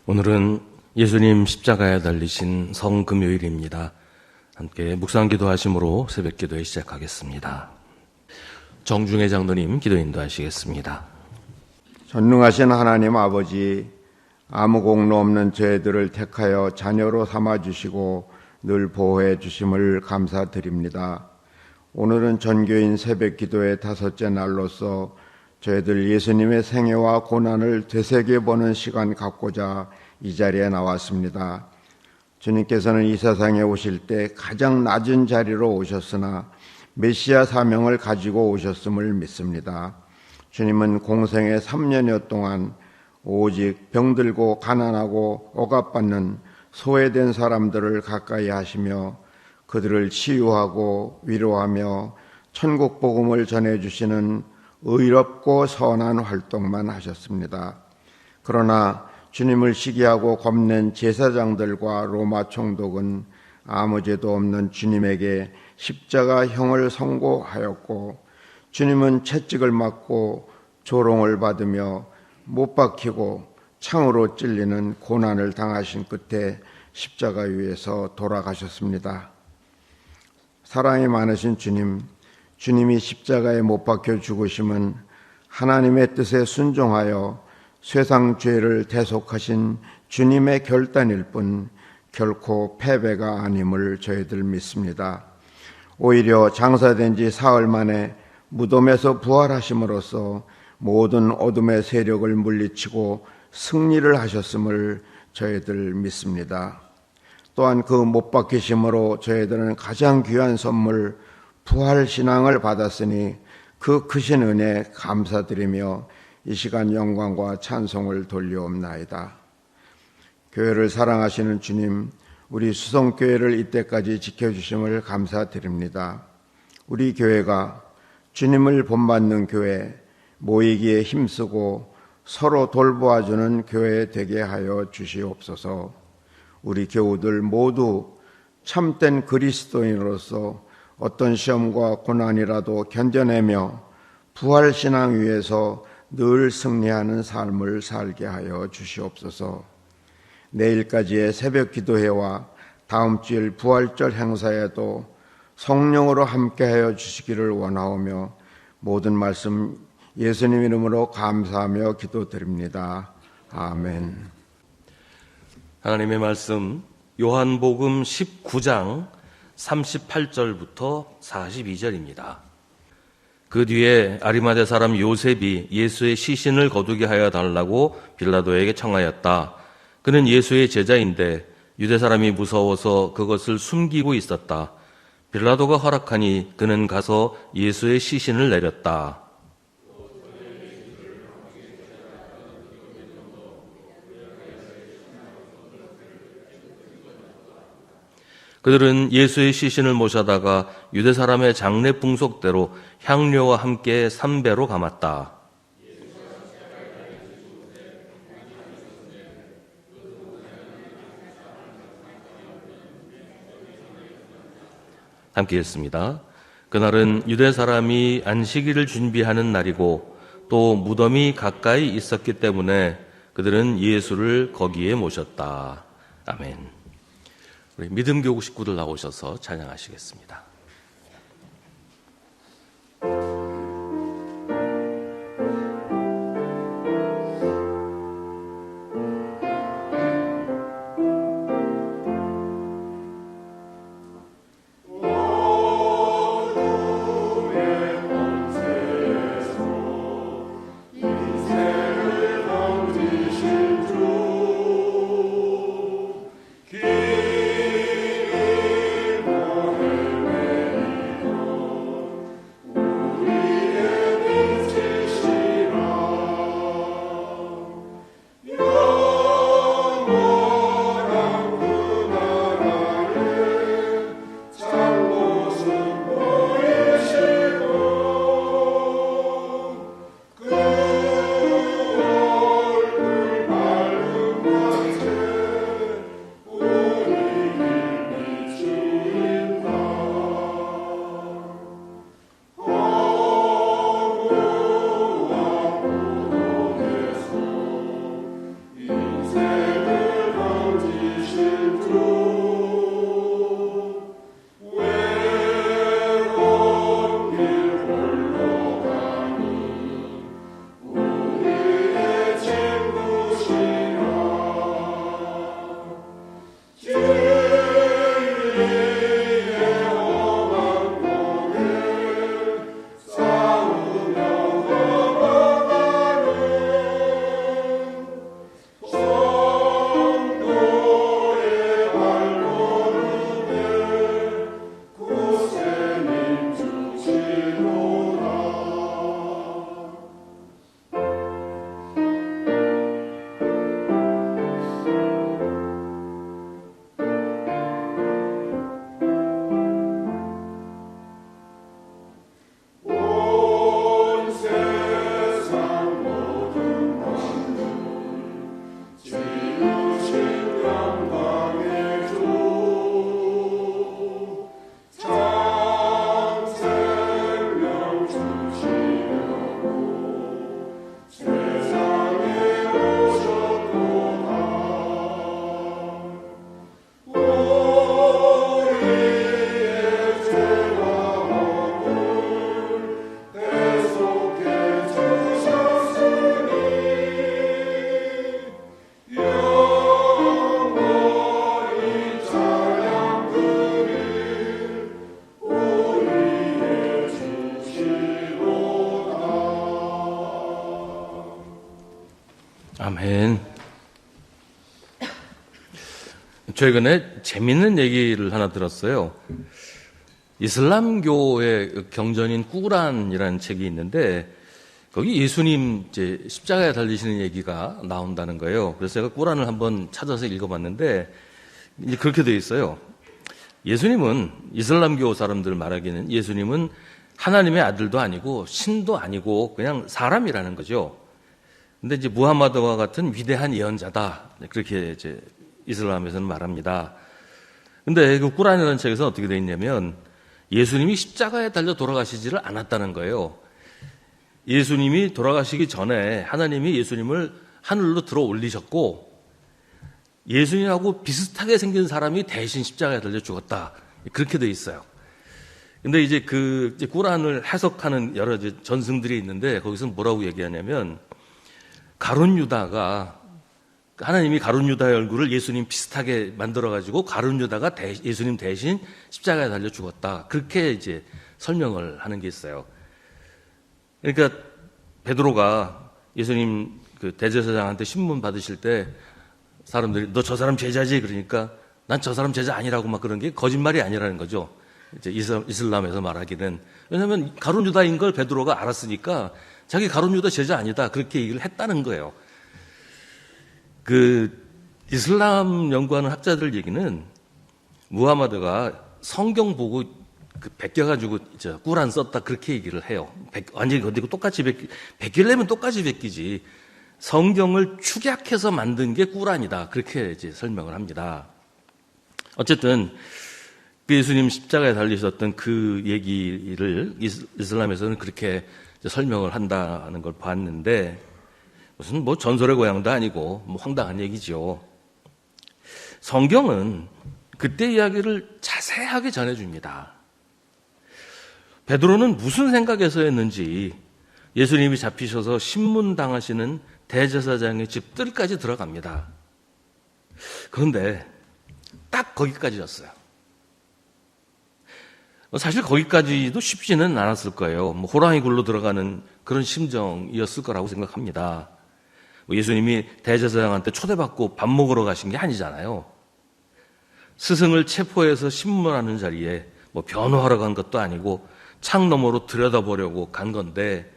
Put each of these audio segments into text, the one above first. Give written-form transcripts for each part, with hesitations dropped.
오늘은 예수님 십자가에 달리신 성금요일입니다. 함께 묵상기도 하심으로 새벽기도에 시작하겠습니다. 정중혜 장로님 기도 인도하시겠습니다. 전능하신 하나님 아버지, 아무 공로 없는 저희들을 택하여 자녀로 삼아주시고 늘 보호해 주심을 감사드립니다. 오늘은 전교인 새벽기도의 5째 날로서 저희들 예수님의 생애와 고난을 되새겨보는 시간 갖고자 이 자리에 나왔습니다. 주님께서는 이 세상에 오실 때 가장 낮은 자리로 오셨으나 메시아 사명을 가지고 오셨음을 믿습니다. 주님은 공생의 3년여 동안 오직 병들고 가난하고 억압받는 소외된 사람들을 가까이 하시며 그들을 치유하고 위로하며 천국 복음을 전해주시는 의롭고 선한 활동만 하셨습니다. 그러나 주님을 시기하고 겁낸 제사장들과 로마 총독은 아무 죄도 없는 주님에게 십자가형을 선고하였고, 주님은 채찍을 맞고 조롱을 받으며 못 박히고 창으로 찔리는 고난을 당하신 끝에 십자가 위에서 돌아가셨습니다. 사랑이 많으신 주님이 십자가에 못 박혀 죽으심은 하나님의 뜻에 순종하여 세상 죄를 대속하신 주님의 결단일 뿐 결코 패배가 아님을 저희들 믿습니다. 오히려 장사된 지 사흘 만에 무덤에서 부활하심으로써 모든 어둠의 세력을 물리치고 승리를 하셨음을 저희들 믿습니다. 또한 그 못 박히심으로 저희들은 가장 귀한 선물 부활신앙을 받았으니 그 크신 은혜 감사드리며 이 시간 영광과 찬송을 돌려옵나이다. 교회를 사랑하시는 주님, 우리 수성교회를 이때까지 지켜주심을 감사드립니다. 우리 교회가 주님을 본받는 교회, 모이기에 힘쓰고 서로 돌보아주는 교회 되게 하여 주시옵소서. 우리 교우들 모두 참된 그리스도인으로서 어떤 시험과 고난이라도 견뎌내며 부활신앙 위에서 늘 승리하는 삶을 살게 하여 주시옵소서. 내일까지의 새벽 기도회와 다음 주일 부활절 행사에도 성령으로 함께하여 주시기를 원하오며 모든 말씀 예수님 이름으로 감사하며 기도드립니다. 아멘. 하나님의 말씀 요한복음 19장 38절부터 42절입니다. 그 뒤에 아리마대 사람 요셉이 예수의 시신을 거두게 하여 달라고 빌라도에게 청하였다. 그는 예수의 제자인데 유대 사람이 무서워서 그것을 숨기고 있었다. 빌라도가 허락하니 그는 가서 예수의 시신을 내렸다. 그들은 예수의 시신을 모셔다가 유대 사람의 장례 풍속대로 향료와 함께 삼배로 감았다. 함께 했습니다. 그날은 유대 사람이 안식일을 준비하는 날이고 또 무덤이 가까이 있었기 때문에 그들은 예수를 거기에 모셨다. 아멘. 우리 믿음교구 식구들 나오셔서 찬양하시겠습니다. 길 아멘. 최근에 재밌는 얘기를 하나 들었어요. 이슬람교의 경전인 꾸란이라는 책이 있는데 거기 예수님 이제 십자가에 달리시는 얘기가 나온다는 거예요. 그래서 제가 꾸란을 한번 찾아서 읽어봤는데 이제 그렇게 되어 있어요. 예수님은, 이슬람교 사람들 말하기는 예수님은 하나님의 아들도 아니고 신도 아니고 그냥 사람이라는 거죠. 근데 이제 무함마드와 같은 위대한 예언자다, 그렇게 이제 이슬람에서는 말합니다. 근데 그 꾸란이라는 책에서 어떻게 되어 있냐면 예수님이 십자가에 달려 돌아가시지를 않았다는 거예요. 예수님이 돌아가시기 전에 하나님이 예수님을 하늘로 들어 올리셨고 예수님하고 비슷하게 생긴 사람이 대신 십자가에 달려 죽었다, 그렇게 되어 있어요. 근데 이제 이제 꾸란을 해석하는 여러 이제 전승들이 있는데 거기서 뭐라고 얘기하냐면 가룟 유다가, 하나님이 가룟 유다의 얼굴을 예수님 비슷하게 만들어가지고 가룟 유다가 예수님 대신 십자가에 달려 죽었다, 그렇게 이제 설명을 하는 게 있어요. 그러니까 베드로가 예수님 그 대제사장한테 신문 받으실 때 사람들이 너 저 사람 제자지, 그러니까 난 저 사람 제자 아니라고 막 그런 게 거짓말이 아니라는 거죠. 이제 이슬람에서 말하기는. 왜냐하면 가룟 유다인 걸 베드로가 알았으니까 자기 가룟 유다 제자 아니다, 그렇게 얘기를 했다는 거예요. 그 이슬람 연구하는 학자들 얘기는 무하마드가 성경 보고 베껴가지고 꾸란 썼다, 그렇게 얘기를 해요. 완전히 근데 똑같이 베끼려면 똑같이 베끼지. 성경을 축약해서 만든 게 꾸란이다, 그렇게 이제 설명을 합니다. 어쨌든 그 예수님 십자가에 달리셨던 그 얘기를 이슬람에서는 그렇게 설명을 한다는 걸 봤는데 무슨 뭐 전설의 고향도 아니고 뭐 황당한 얘기죠. 성경은 그때 이야기를 자세하게 전해줍니다. 베드로는 무슨 생각에서였는지 예수님이 잡히셔서 신문당하시는 대제사장의 집 뜰까지 들어갑니다. 그런데 딱 거기까지였어요. 사실 거기까지도 쉽지는 않았을 거예요. 뭐 호랑이 굴로 들어가는 그런 심정이었을 거라고 생각합니다. 예수님이 대제사장한테 초대받고 밥 먹으러 가신 게 아니잖아요. 스승을 체포해서 신문하는 자리에 뭐 변호하러 간 것도 아니고 창 너머로 들여다보려고 간 건데,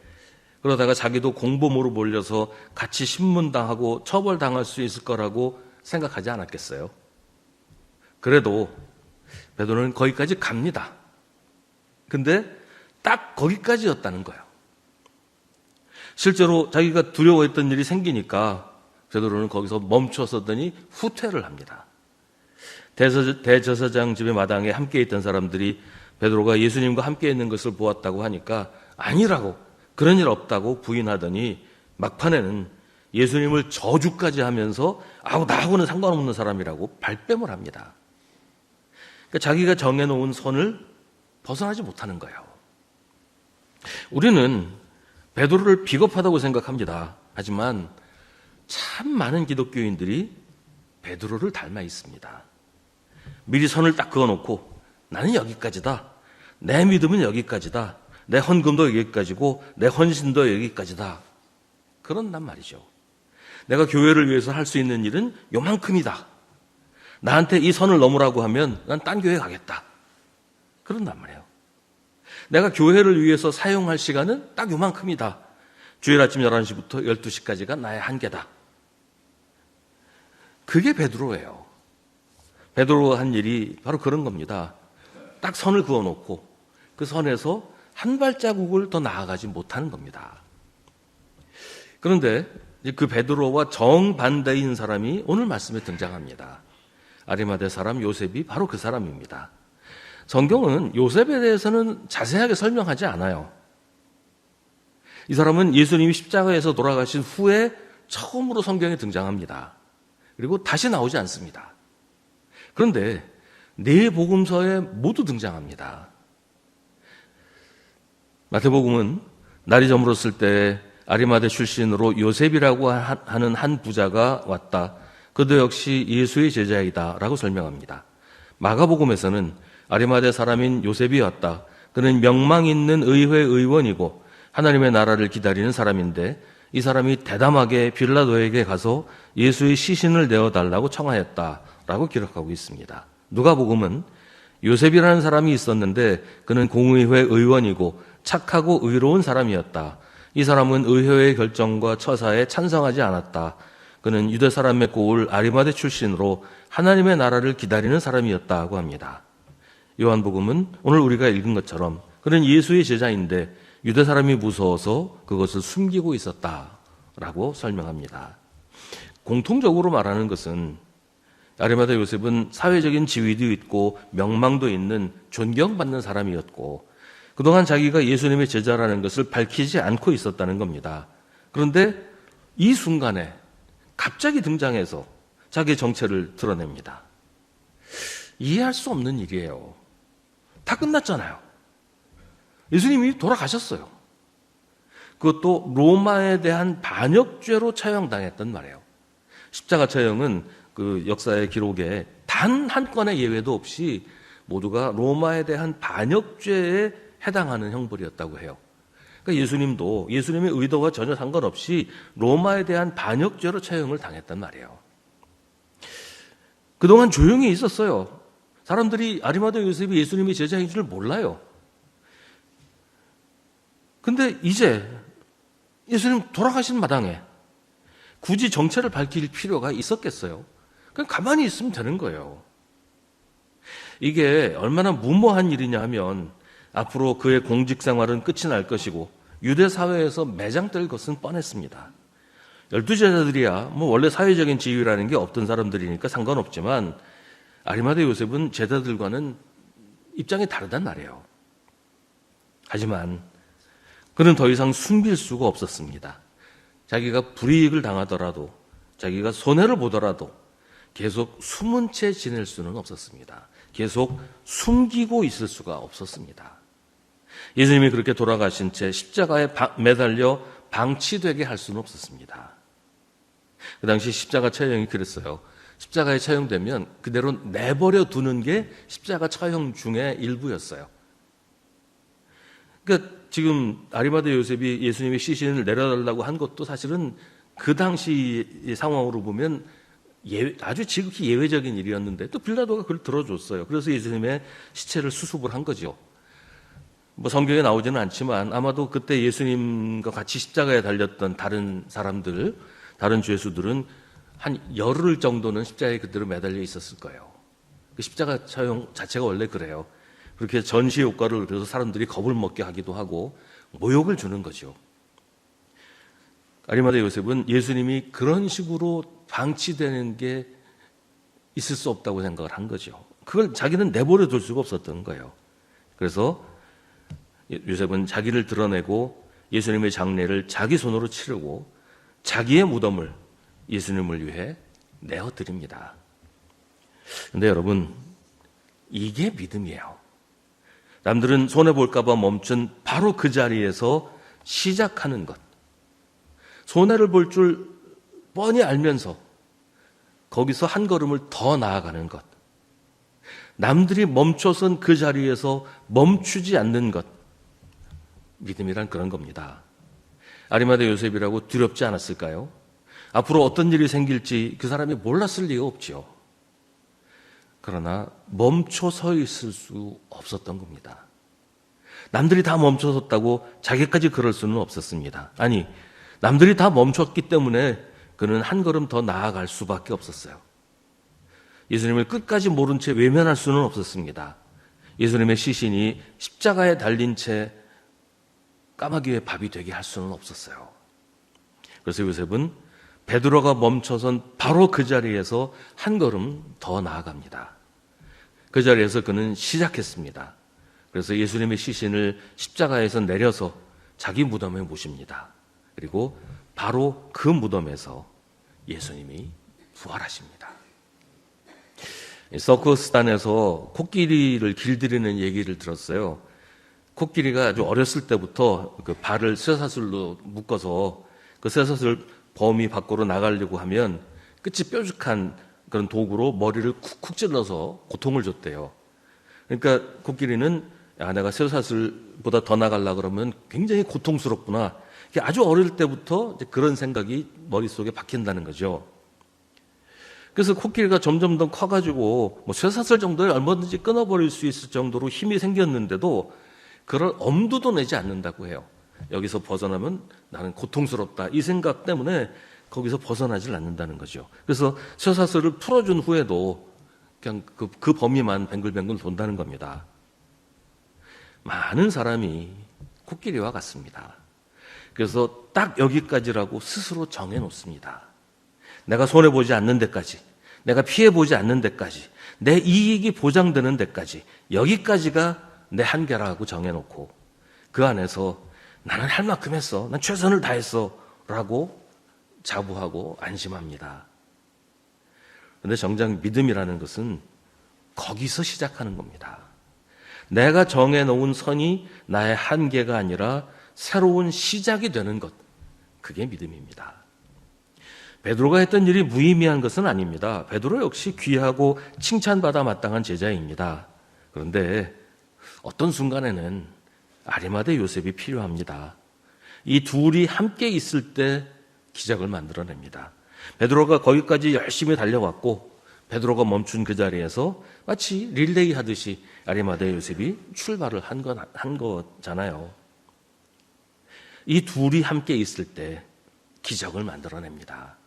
그러다가 자기도 공범으로 몰려서 같이 신문당하고 처벌당할 수 있을 거라고 생각하지 않았겠어요? 그래도 베드로는 거기까지 갑니다. 근데 딱 거기까지였다는 거예요. 실제로 자기가 두려워했던 일이 생기니까 베드로는 거기서 멈춰서더니 후퇴를 합니다. 대제사장 집의 마당에 함께 있던 사람들이 베드로가 예수님과 함께 있는 것을 보았다고 하니까 아니라고, 그런 일 없다고 부인하더니 막판에는 예수님을 저주까지 하면서 나하고는 상관없는 사람이라고 발뺌을 합니다. 그러니까 자기가 정해놓은 선을 벗어나지 못하는 거예요. 우리는 베드로를 비겁하다고 생각합니다. 하지만 참 많은 기독교인들이 베드로를 닮아 있습니다. 미리 선을 딱 그어놓고 나는 여기까지다, 내 믿음은 여기까지다, 내 헌금도 여기까지고 내 헌신도 여기까지다, 그런단 말이죠. 내가 교회를 위해서 할 수 있는 일은 요만큼이다, 나한테 이 선을 넘으라고 하면 난 딴 교회 가겠다, 그런단 말이에요. 내가 교회를 위해서 사용할 시간은 딱 요만큼이다, 주일 아침 11시부터 12시까지가 나의 한계다. 그게 베드로예요. 베드로가 한 일이 바로 그런 겁니다. 딱 선을 그어놓고 그 선에서 한 발자국을 더 나아가지 못하는 겁니다. 그런데 그 베드로와 정반대인 사람이 오늘 말씀에 등장합니다. 아리마대 사람 요셉이 바로 그 사람입니다. 성경은 요셉에 대해서는 자세하게 설명하지 않아요. 이 사람은 예수님이 십자가에서 돌아가신 후에 처음으로 성경에 등장합니다. 그리고 다시 나오지 않습니다. 그런데 네 복음서에 모두 등장합니다. 마태복음은 날이 저물었을 때 아리마대 출신으로 요셉이라고 하는 한 부자가 왔다, 그도 역시 예수의 제자이다 라고 설명합니다. 마가복음에서는 아리마대 사람인 요셉이 왔다, 그는 명망 있는 의회 의원이고 하나님의 나라를 기다리는 사람인데 이 사람이 대담하게 빌라도에게 가서 예수의 시신을 내어달라고 청하였다라고 기록하고 있습니다. 누가복음은 요셉이라는 사람이 있었는데 그는 공의회 의원이고 착하고 의로운 사람이었다. 이 사람은 의회의 결정과 처사에 찬성하지 않았다. 그는 유대 사람의 고을 아리마대 출신으로 하나님의 나라를 기다리는 사람이었다고 합니다. 요한복음은 오늘 우리가 읽은 것처럼 그는 예수의 제자인데 유대 사람이 무서워서 그것을 숨기고 있었다라고 설명합니다. 공통적으로 말하는 것은 아리마대 요셉은 사회적인 지위도 있고 명망도 있는 존경받는 사람이었고 그동안 자기가 예수님의 제자라는 것을 밝히지 않고 있었다는 겁니다. 그런데 이 순간에 갑자기 등장해서 자기의 정체를 드러냅니다. 이해할 수 없는 일이에요. 다 끝났잖아요. 예수님이 돌아가셨어요. 그것도 로마에 대한 반역죄로 처형당했단 말이에요. 십자가 처형은 그 역사의 기록에 단 한 건의 예외도 없이 모두가 로마에 대한 반역죄에 해당하는 형벌이었다고 해요. 그러니까 예수님도 예수님의 의도와 전혀 상관없이 로마에 대한 반역죄로 처형을 당했단 말이에요. 그동안 조용히 있었어요. 사람들이 아리마대 요셉이 예수님의 제자인 줄 몰라요. 근데 이제 예수님 돌아가신 마당에 굳이 정체를 밝힐 필요가 있었겠어요? 그냥 가만히 있으면 되는 거예요. 이게 얼마나 무모한 일이냐 하면 앞으로 그의 공직 생활은 끝이 날 것이고 유대 사회에서 매장될 것은 뻔했습니다. 12제자들이야 뭐 원래 사회적인 지위라는 게 없던 사람들이니까 상관없지만 아리마대 요셉은 제자들과는 입장이 다르단 말이에요. 하지만 그는 더 이상 숨길 수가 없었습니다. 자기가 불이익을 당하더라도 자기가 손해를 보더라도 계속 숨은 채 지낼 수는 없었습니다. 계속 숨기고 있을 수가 없었습니다. 예수님이 그렇게 돌아가신 채 십자가에 매달려 방치되게 할 수는 없었습니다. 그 당시 십자가 처형이 그랬어요. 십자가에 처형되면 그대로 내버려 두는 게 십자가 처형 중에 일부였어요. 그러니까 지금 아리마대 요셉이 예수님의 시신을 내려달라고 한 것도 사실은 그 당시 상황으로 보면 아주 지극히 예외적인 일이었는데 또 빌라도가 그걸 들어줬어요. 그래서 예수님의 시체를 수습을 한 거죠. 뭐 성경에 나오지는 않지만 아마도 그때 예수님과 같이 십자가에 달렸던 다른 사람들, 다른 죄수들은 한 열흘 정도는 십자가에 그대로 매달려 있었을 거예요. 그 십자가 처형 자체가 원래 그래요. 그렇게 전시 효과를 그래서 사람들이 겁을 먹게 하기도 하고 모욕을 주는 거죠. 아리마대 요셉은 예수님이 그런 식으로 방치되는 게 있을 수 없다고 생각을 한 거죠. 그걸 자기는 내버려 둘 수가 없었던 거예요. 그래서 요셉은 자기를 드러내고 예수님의 장례를 자기 손으로 치르고 자기의 무덤을 예수님을 위해 내어드립니다. 그런데 여러분, 이게 믿음이에요. 남들은 손해볼까봐 멈춘 바로 그 자리에서 시작하는 것. 손해를 볼 줄 뻔히 알면서 거기서 한 걸음을 더 나아가는 것. 남들이 멈춰선 그 자리에서 멈추지 않는 것. 믿음이란 그런 겁니다. 아리마대 요셉이라고 두렵지 않았을까요? 앞으로 어떤 일이 생길지 그 사람이 몰랐을 리가 없지요. 그러나 멈춰 서 있을 수 없었던 겁니다. 남들이 다 멈춰섰다고 자기까지 그럴 수는 없었습니다. 아니, 남들이 다 멈췄기 때문에 그는 한 걸음 더 나아갈 수밖에 없었어요. 예수님을 끝까지 모른 채 외면할 수는 없었습니다. 예수님의 시신이 십자가에 달린 채 까마귀의 밥이 되게 할 수는 없었어요. 그래서 요셉은 베드로가 멈춰선 바로 그 자리에서 한 걸음 더 나아갑니다. 그 자리에서 그는 시작했습니다. 그래서 예수님의 시신을 십자가에서 내려서 자기 무덤에 모십니다. 그리고 바로 그 무덤에서 예수님이 부활하십니다. 서커스단에서 코끼리를 길들이는 얘기를 들었어요. 코끼리가 아주 어렸을 때부터 그 발을 쇠사슬로 묶어서 그 쇠사슬 범위 밖으로 나가려고 하면 끝이 뾰족한 그런 도구로 머리를 쿡쿡 찔러서 고통을 줬대요. 그러니까 코끼리는 내가 쇠사슬보다 더 나가려고 그러면 굉장히 고통스럽구나. 아주 어릴 때부터 이제 그런 생각이 머릿속에 박힌다는 거죠. 그래서 코끼리가 점점 더 커가지고 뭐 쇠사슬 정도에 얼마든지 끊어버릴 수 있을 정도로 힘이 생겼는데도 그럴 엄두도 내지 않는다고 해요. 여기서 벗어나면 나는 고통스럽다 이 생각 때문에 거기서 벗어나질 않는다는 거죠. 그래서 쇠사슬을 풀어준 후에도 그냥 그 범위만 뱅글뱅글 돈다는 겁니다. 많은 사람이 코끼리와 같습니다. 그래서 딱 여기까지라고 스스로 정해놓습니다. 내가 손해보지 않는 데까지, 내가 피해보지 않는 데까지, 내 이익이 보장되는 데까지, 여기까지가 내 한계라고 정해놓고 그 안에서 나는 할 만큼 했어, 난 최선을 다했어 라고 자부하고 안심합니다. 그런데 정작 믿음이라는 것은 거기서 시작하는 겁니다. 내가 정해놓은 선이 나의 한계가 아니라 새로운 시작이 되는 것, 그게 믿음입니다. 베드로가 했던 일이 무의미한 것은 아닙니다. 베드로 역시 귀하고 칭찬받아 마땅한 제자입니다. 그런데 어떤 순간에는 아리마대 요셉이 필요합니다. 이 둘이 함께 있을 때 기적을 만들어냅니다. 베드로가 거기까지 열심히 달려왔고 베드로가 멈춘 그 자리에서 마치 릴레이 하듯이 아리마대 요셉이 출발을 한 거잖아요. 이 둘이 함께 있을 때 기적을 만들어냅니다.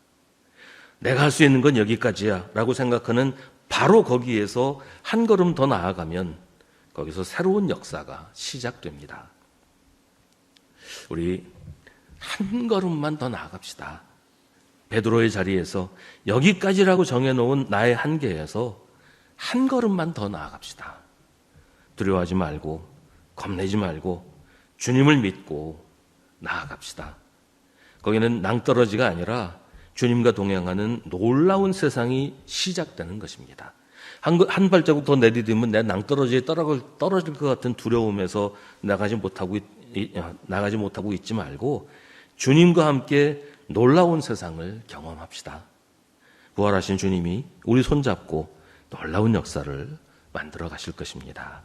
내가 할 수 있는 건 여기까지야 라고 생각하는 바로 거기에서 한 걸음 더 나아가면 거기서 새로운 역사가 시작됩니다. 우리 한 걸음만 더 나아갑시다. 베드로의 자리에서 여기까지라고 정해놓은 나의 한계에서 한 걸음만 더 나아갑시다. 두려워하지 말고 겁내지 말고 주님을 믿고 나아갑시다. 거기는 낭떠러지가 아니라 주님과 동행하는 놀라운 세상이 시작되는 것입니다. 한 발자국 더 내디디면 내 낭떠러지에 떨어질 것 같은 두려움에서 나가지 못하고 있지 말고 주님과 함께 놀라운 세상을 경험합시다. 부활하신 주님이 우리 손잡고 놀라운 역사를 만들어 가실 것입니다.